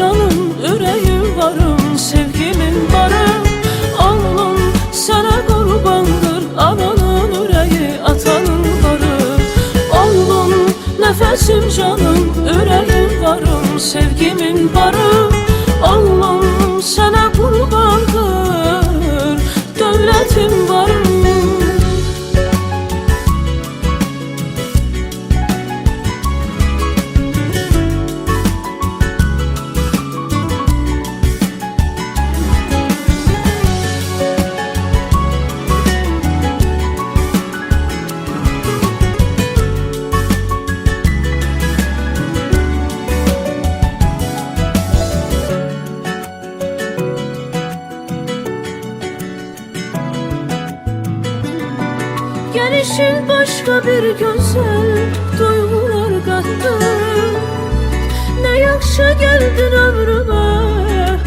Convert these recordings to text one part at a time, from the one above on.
canım, ürəyim varım, sevgimin barı. Oğlum sənə qurbandır, ananın ürəyi, atanın barı. Oğlum nəfəsim canım, ürəyim varım, sevgimin barı. Oğlum sənə qurbandır, dövlətim varım. Gelişin başka bir güzel duygular kattı. Ne yakşı geldin ömrüme,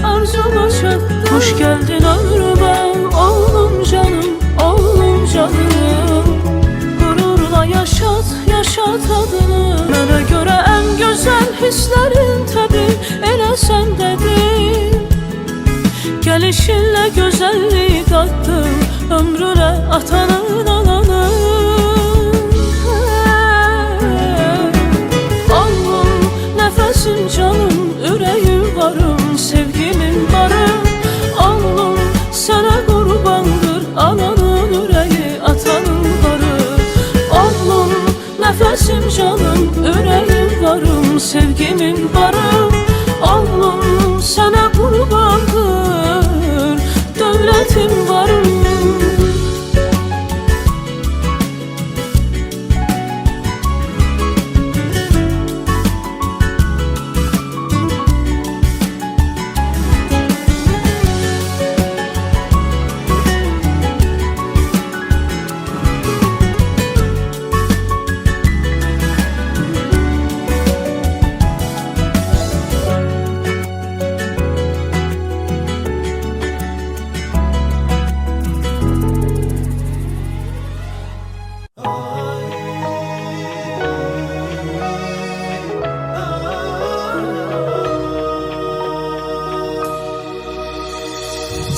arzuma çattın. Hoş geldin ömrüme, oğlum canım, oğlum canım. Gururla yaşat, yaşat adını. Bana göre en güzel hislerin tabi, elə sendedir. Gelişinle güzelliği kattın, ömrüne atanın alanı. Oğlum nefesim canım, ürəyim varım, sevgimin barı. Oğlum sana kurbandır, ananın ürəyi, atanın barı. Oğlum nefesim canım, ürəyim varım, sevgimin barı. Oğlum sana kurbandır, dövlətim varım.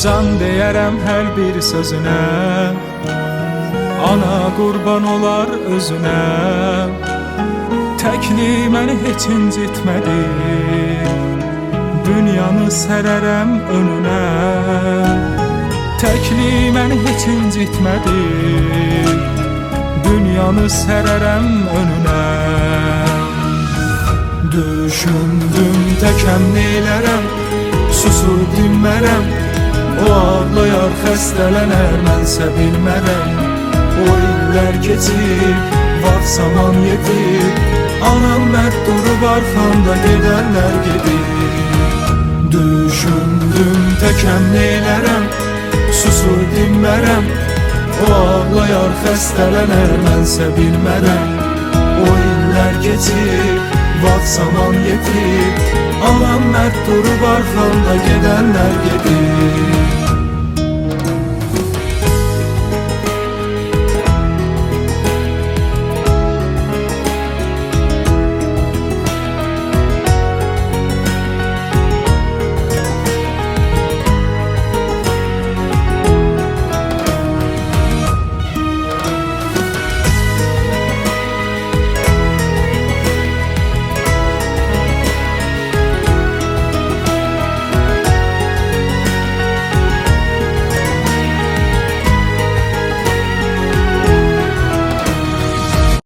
Can deyərəm hər bir sözünə, ana qurban olar özünə. Təkli məni heç incitmədi, dünyanı sərərəm önünə. Təkli məni heç incitmədi, dünyanı sərərəm önünə. Düşündüm təkəm neylərəm, susur dinmərəm. O ağlayar, xəstələnər, mənsə bilmərəm. O illər keçib, vaxt zaman yetib, anam mərd durub arxamda, gedənlər gedib. Düşündüm təkəm neylərəm, susur dinmərəm. O ağlayar, xəstələnər, mənsə bilmərəm. O illər keçib, vaxt zaman yetib, anam mərd durub arxamda, gedənlər gedib.